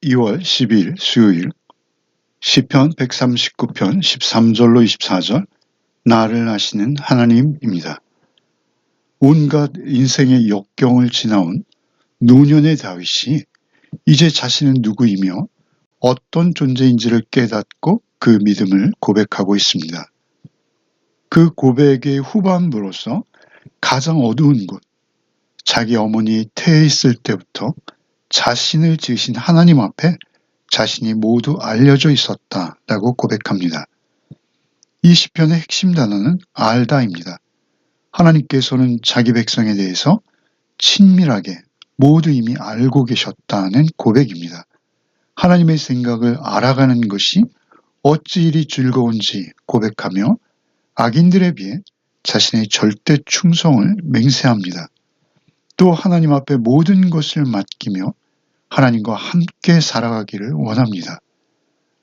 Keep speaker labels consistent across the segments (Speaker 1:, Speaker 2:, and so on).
Speaker 1: 2월 12일 수요일 시편 139편 13절로 24절 나를 아시는 하나님입니다. 온갖 인생의 역경을 지나온 노년의 다윗이 이제 자신은 누구이며 어떤 존재인지를 깨닫고 그 믿음을 고백하고 있습니다. 그 고백의 후반부로서 가장 어두운 곳, 자기 어머니 태에 있을 때부터 자신을 지으신 하나님 앞에 자신이 모두 알려져 있었다라고 고백합니다. 이 시편의 핵심 단어는 알다입니다. 하나님께서는 자기 백성에 대해서 친밀하게 모두 이미 알고 계셨다는 고백입니다. 하나님의 생각을 알아가는 것이 어찌 이리 즐거운지 고백하며 악인들에 비해 자신의 절대 충성을 맹세합니다. 또 하나님 앞에 모든 것을 맡기며 하나님과 함께 살아가기를 원합니다.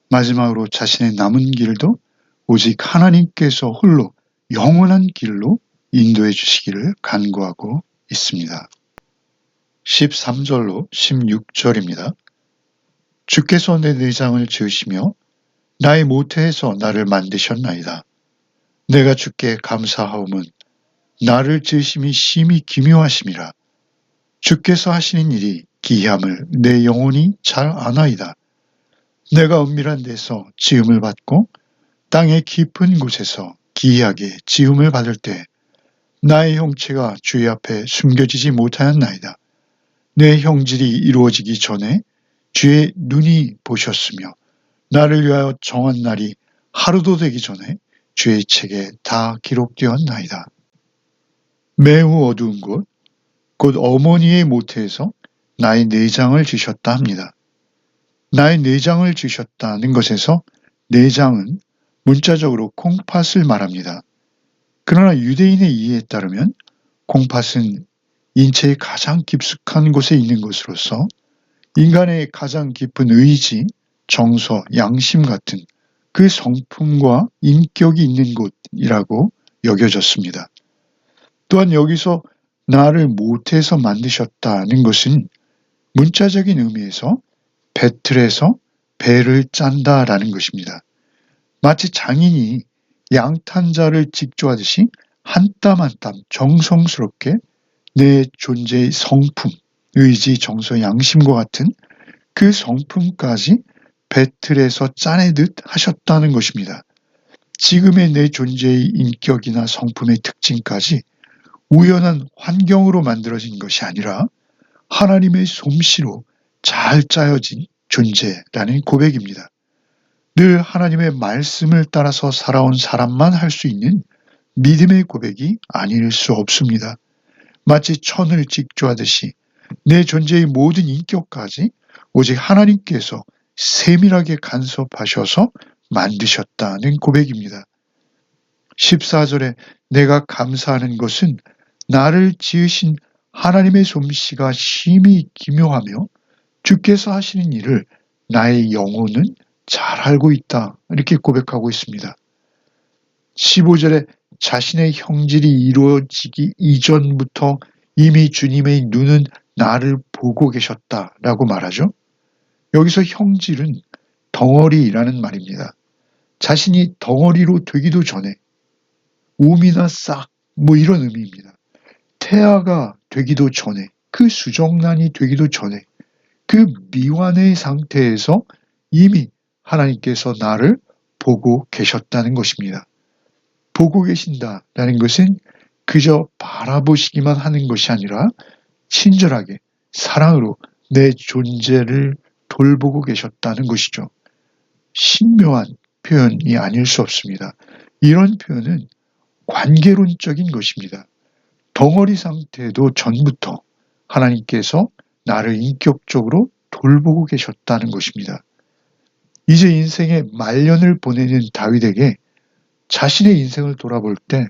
Speaker 1: 마지막으로 자신의 남은 길도 오직 하나님께서 홀로 영원한 길로 인도해 주시기를 간구하고 있습니다. 13절로 16절입니다. 주께서 내 내장을 지으시며 나의 모태에서 나를 만드셨나이다. 내가 주께 감사하오면 나를 지으심이 심히 기묘하심이라. 주께서 하시는 일이 기이함을 내 영혼이 잘 아나이다. 내가 은밀한 데서 지음을 받고 땅의 깊은 곳에서 기이하게 지음을 받을 때 나의 형체가 주의 앞에 숨겨지지 못하였나이다. 내 형질이 이루어지기 전에 주의 눈이 보셨으며 나를 위하여 정한 날이 하루도 되기 전에 주의 책에 다 기록되었나이다. 매우 어두운 곳, 곧 어머니의 모태에서 나의 내장을 주셨다 합니다. 나의 내장을 주셨다는 것에서 내장은 문자적으로 콩팥을 말합니다. 그러나 유대인의 이해에 따르면 콩팥은 인체의 가장 깊숙한 곳에 있는 것으로서 인간의 가장 깊은 의지, 정서, 양심 같은 그 성품과 인격이 있는 곳이라고 여겨졌습니다. 또한 여기서 나를 모태에서 만드셨다는 것은 문자적인 의미에서 배틀에서 배를 짠다라는 것입니다. 마치 장인이 양탄자를 직조하듯이 한 땀 한 땀 정성스럽게 내 존재의 성품, 의지, 정서, 양심과 같은 그 성품까지 배틀에서 짜내듯 하셨다는 것입니다. 지금의 내 존재의 인격이나 성품의 특징까지 우연한 환경으로 만들어진 것이 아니라 하나님의 솜씨로 잘 짜여진 존재라는 고백입니다. 늘 하나님의 말씀을 따라서 살아온 사람만 할 수 있는 믿음의 고백이 아닐 수 없습니다. 마치 천을 직조하듯이 내 존재의 모든 인격까지 오직 하나님께서 세밀하게 간섭하셔서 만드셨다는 고백입니다. 14절에 내가 감사하는 것은 나를 지으신 하나님의 솜씨가 심히 기묘하며 주께서 하시는 일을 나의 영혼은 잘 알고 있다. 이렇게 고백하고 있습니다. 15절에 자신의 형질이 이루어지기 이전부터 이미 주님의 눈은 나를 보고 계셨다라고 말하죠. 여기서 형질은 덩어리라는 말입니다. 자신이 덩어리로 되기도 전에 우미나 싹 이런 의미입니다. 태아가 되기도 전에 그 수정란이 되기도 전에 그 미완의 상태에서 이미 하나님께서 나를 보고 계셨다는 것입니다. 보고 계신다라는 것은 그저 바라보시기만 하는 것이 아니라 친절하게 사랑으로 내 존재를 돌보고 계셨다는 것이죠. 신묘한 표현이 아닐 수 없습니다. 이런 표현은 관계론적인 것입니다. 덩어리 상태도 전부터 하나님께서 나를 인격적으로 돌보고 계셨다는 것입니다. 이제 인생의 말년을 보내는 다윗에게 자신의 인생을 돌아볼 때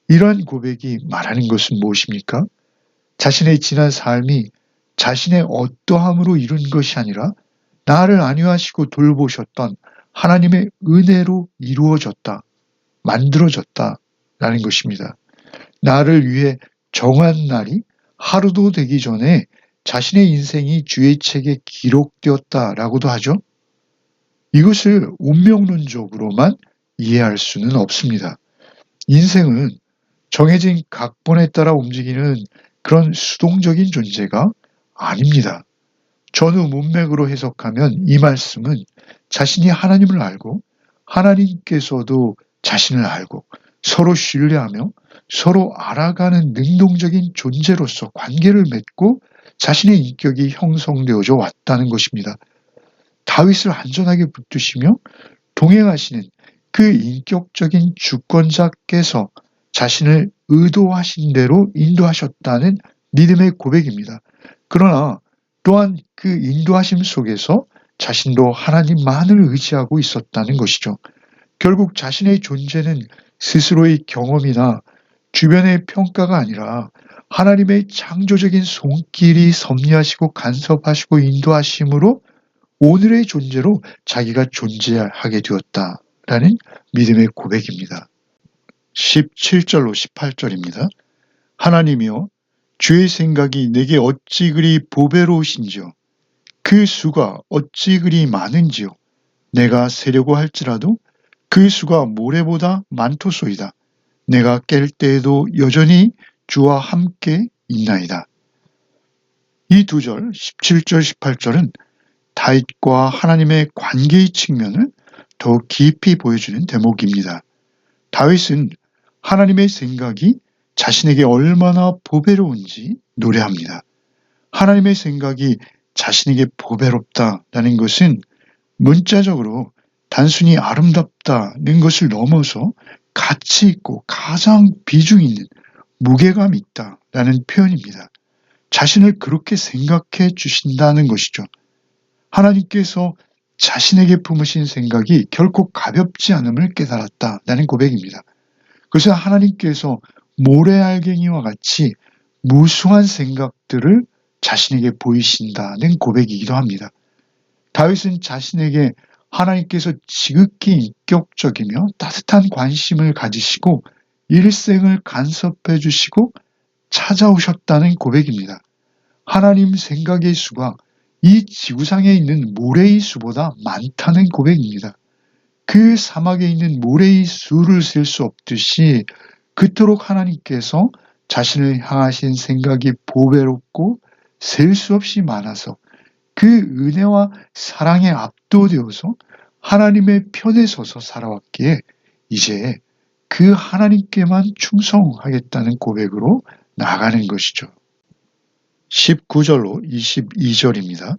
Speaker 1: 이러한 고백이 말하는 것은 무엇입니까? 자신의 지난 삶이 자신의 어떠함으로 이룬 것이 아니라 나를 안위하시고 돌보셨던 하나님의 은혜로 이루어졌다, 만들어졌다라는 것입니다. 나를 위해 정한 날이 하루도 되기 전에 자신의 인생이 주의 책에 기록되었다라고도 하죠. 이것을 운명론적으로만 이해할 수는 없습니다. 인생은 정해진 각본에 따라 움직이는 그런 수동적인 존재가 아닙니다. 전후 문맥으로 해석하면 이 말씀은 자신이 하나님을 알고 하나님께서도 자신을 알고 서로 신뢰하며 서로 알아가는 능동적인 존재로서 관계를 맺고 자신의 인격이 형성되어져 왔다는 것입니다. 다윗을 안전하게 붙드시며 동행하시는 그 인격적인 주권자께서 자신을 의도하신 대로 인도하셨다는 믿음의 고백입니다. 그러나 또한 그 인도하심 속에서 자신도 하나님만을 의지하고 있었다는 것이죠. 결국 자신의 존재는 스스로의 경험이나 주변의 평가가 아니라 하나님의 창조적인 손길이 섭리하시고 간섭하시고 인도하심으로 오늘의 존재로 자기가 존재하게 되었다라는 믿음의 고백입니다. 17절로 18절입니다. 하나님이여 주의 생각이 내게 어찌 그리 보배로우신지요. 그 수가 어찌 그리 많은지요. 내가 세려고 할지라도 그 수가 모래보다 많도소이다. 내가 깰 때에도 여전히 주와 함께 있나이다. 이 두 절, 17절, 18절은 다윗과 하나님의 관계의 측면을 더 깊이 보여주는 대목입니다. 다윗은 하나님의 생각이 자신에게 얼마나 보배로운지 노래합니다. 하나님의 생각이 자신에게 보배롭다라는 것은 문자적으로 단순히 아름답다는 것을 넘어서 가치 있고 가장 비중 있는 무게감이 있다라는 표현입니다. 자신을 그렇게 생각해 주신다는 것이죠. 하나님께서 자신에게 품으신 생각이 결코 가볍지 않음을 깨달았다라는 고백입니다. 그래서 하나님께서 모래알갱이와 같이 무수한 생각들을 자신에게 보이신다는 고백이기도 합니다. 다윗은 자신에게 하나님께서 지극히 인격적이며 따뜻한 관심을 가지시고 일생을 간섭해 주시고 찾아오셨다는 고백입니다. 하나님 생각의 수가 이 지구상에 있는 모래의 수보다 많다는 고백입니다. 그 사막에 있는 모래의 수를 셀 수 없듯이 그토록 하나님께서 자신을 향하신 생각이 보배롭고 셀 수 없이 많아서 그 은혜와 사랑에 압도되어서 하나님의 편에 서서 살아왔기에 이제 그 하나님께만 충성하겠다는 고백으로 나아가는 것이죠. 19절로 22절입니다.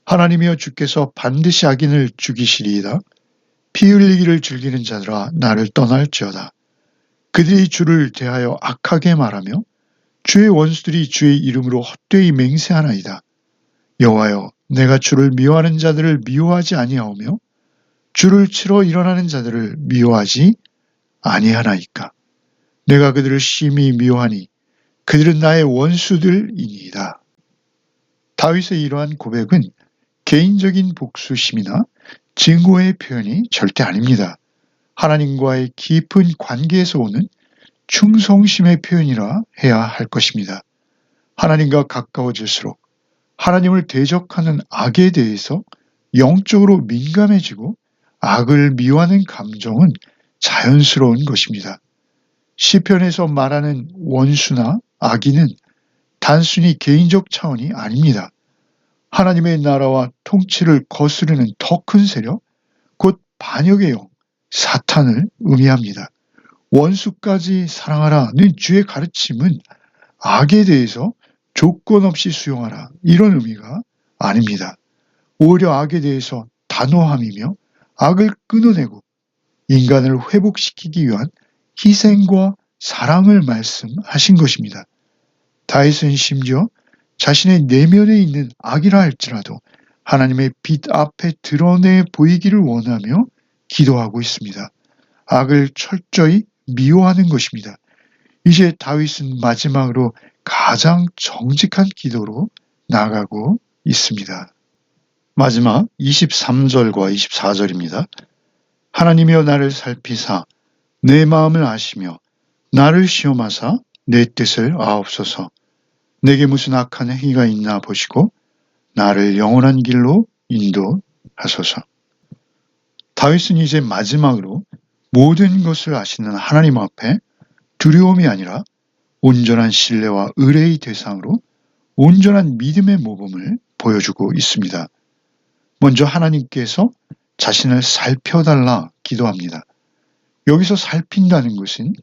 Speaker 1: 하나님이여 주께서 반드시 악인을 죽이시리이다. 피 흘리기를 즐기는 자들아 나를 떠날지어다. 그들이 주를 대하여 악하게 말하며 주의 원수들이 주의 이름으로 헛되이 맹세하나이다. 여호와여 내가 주를 미워하는 자들을 미워하지 아니하오며 주를 치러 일어나는 자들을 미워하지 아니하나이까. 내가 그들을 심히 미워하니 그들은 나의 원수들이니이다. 다윗의 이러한 고백은 개인적인 복수심이나 증오의 표현이 절대 아닙니다. 하나님과의 깊은 관계에서 오는 충성심의 표현이라 해야 할 것입니다. 하나님과 가까워질수록 하나님을 대적하는 악에 대해서 영적으로 민감해지고 악을 미워하는 감정은 자연스러운 것입니다. 시편에서 말하는 원수나 악인은 단순히 개인적 차원이 아닙니다. 하나님의 나라와 통치를 거스르는 더 큰 세력, 곧 반역의 영, 사탄을 의미합니다. 원수까지 사랑하라는 주의 가르침은 악에 대해서 조건 없이 수용하라 이런 의미가 아닙니다. 오히려 악에 대해서 단호함이며 악을 끊어내고 인간을 회복시키기 위한 희생과 사랑을 말씀하신 것입니다. 다윗은 심지어 자신의 내면에 있는 악이라 할지라도 하나님의 빛 앞에 드러내 보이기를 원하며 기도하고 있습니다. 악을 철저히 미워하는 것입니다. 이제 다윗은 마지막으로 가장 정직한 기도로 나아가고 있습니다. 마지막 23절과 24절입니다. 하나님이여 나를 살피사 내 마음을 아시며 나를 시험하사 내 뜻을 아옵소서. 내게 무슨 악한 행위가 있나 보시고 나를 영원한 길로 인도하소서. 다윗은 이제 마지막으로 모든 것을 아시는 하나님 앞에 두려움이 아니라 온전한 신뢰와 의뢰의 대상으로 온전한 믿음의 모범을 보여주고 있습니다. 먼저 하나님께서 자신을 살펴달라 기도합니다. 여기서 살핀다는 것은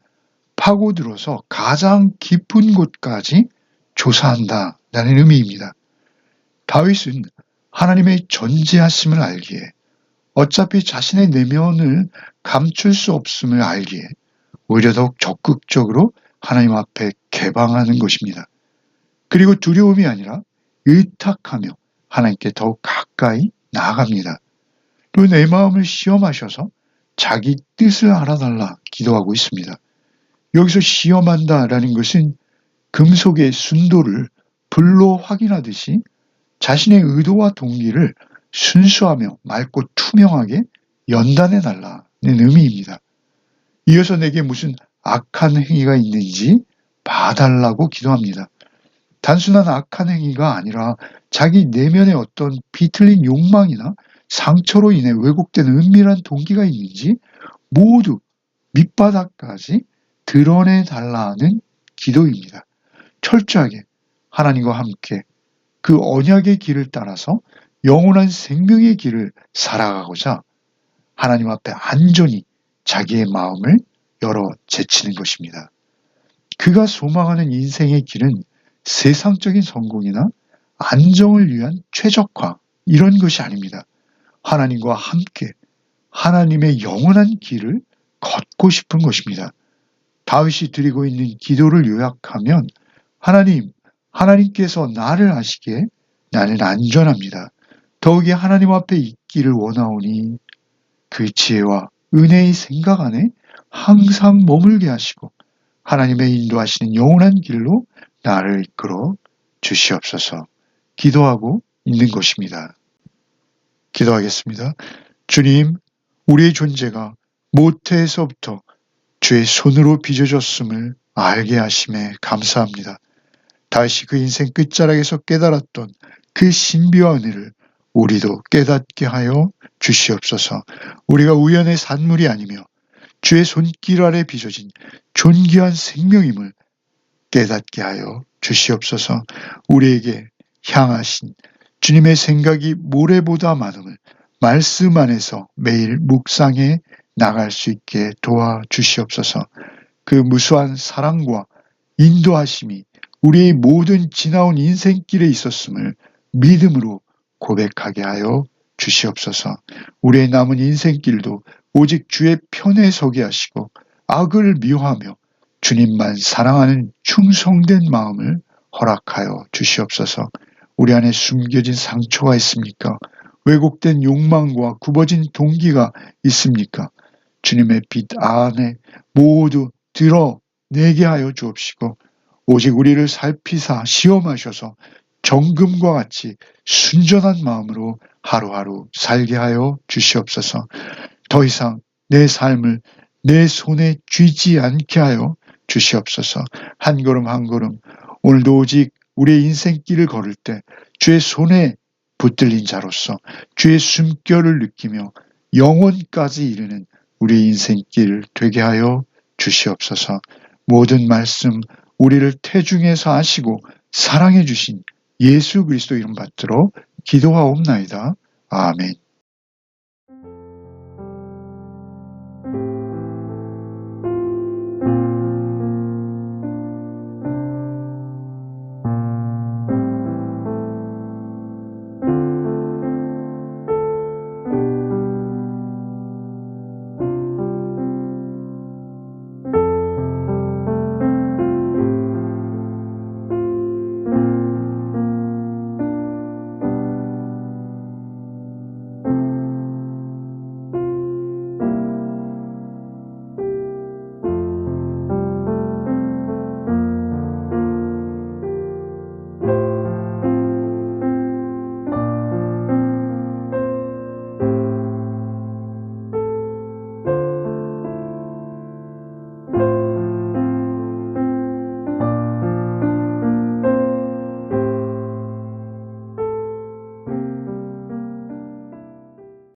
Speaker 1: 파고들어서 가장 깊은 곳까지 조사한다라는 의미입니다. 다윗은 하나님의 전지하심을 알기에 어차피 자신의 내면을 감출 수 없음을 알기에 오히려 더욱 적극적으로 하나님 앞에 개방하는 것입니다. 그리고 두려움이 아니라 의탁하며 하나님께 더욱 가까이 나아갑니다. 또 내 마음을 시험하셔서 자기 뜻을 알아달라 기도하고 있습니다. 여기서 시험한다라는 것은 금속의 순도를 불로 확인하듯이 자신의 의도와 동기를 순수하며 맑고 투명하게 연단해 달라는 의미입니다. 이어서 내게 무슨 악한 행위가 있는지 봐달라고 기도합니다. 단순한 악한 행위가 아니라 자기 내면에 어떤 비틀린 욕망이나 상처로 인해 왜곡된 은밀한 동기가 있는지 모두 밑바닥까지 드러내 달라는 기도입니다. 철저하게 하나님과 함께 그 언약의 길을 따라서 영원한 생명의 길을 살아가고자 하나님 앞에 안전히 자기의 마음을 열어 제치는 것입니다. 그가 소망하는 인생의 길은 세상적인 성공이나 안정을 위한 최적화 이런 것이 아닙니다. 하나님과 함께 하나님의 영원한 길을 걷고 싶은 것입니다. 다윗이 드리고 있는 기도를 요약하면 하나님께서 나를 아시기에 나는 안전합니다. 더욱이 하나님 앞에 있기를 원하오니 그 지혜와 은혜의 생각 안에 항상 머물게 하시고 하나님의 인도하시는 영원한 길로 나를 이끌어 주시옵소서 기도하고 있는 것입니다. 기도하겠습니다. 주님, 우리의 존재가 모태에서부터 주의 손으로 빚어졌음을 알게 하심에 감사합니다. 다시 그 인생 끝자락에서 깨달았던 그 신비와 은혜를 우리도 깨닫게 하여 주시옵소서. 우리가 우연의 산물이 아니며 주의 손길 아래 빚어진 존귀한 생명임을 깨닫게 하여 주시옵소서. 우리에게 향하신 주님의 생각이 모래보다 많음을 말씀 안에서 매일 묵상해 나갈 수 있게 도와주시옵소서. 그 무수한 사랑과 인도하심이 우리의 모든 지나온 인생길에 있었음을 믿음으로 고백하게 하여 주시옵소서. 우리의 남은 인생길도 오직 주의 편에 서게 하시고 악을 미워하며 주님만 사랑하는 충성된 마음을 허락하여 주시옵소서. 우리 안에 숨겨진 상처가 있습니까? 왜곡된 욕망과 굽어진 동기가 있습니까? 주님의 빛 안에 모두 드러내게 하여 주옵시고 오직 우리를 살피사 시험하셔서 정금과 같이 순전한 마음으로 하루하루 살게 하여 주시옵소서. 더 이상 내 삶을 내 손에 쥐지 않게 하여 주시옵소서. 한 걸음 한 걸음 오늘도 오직 우리의 인생길을 걸을 때 주의 손에 붙들린 자로서 주의 숨결을 느끼며 영원까지 이르는 우리의 인생길 되게 하여 주시옵소서. 모든 말씀 우리를 태중에서 아시고 사랑해 주신 예수 그리스도 이름 받들어 기도하옵나이다. 아멘.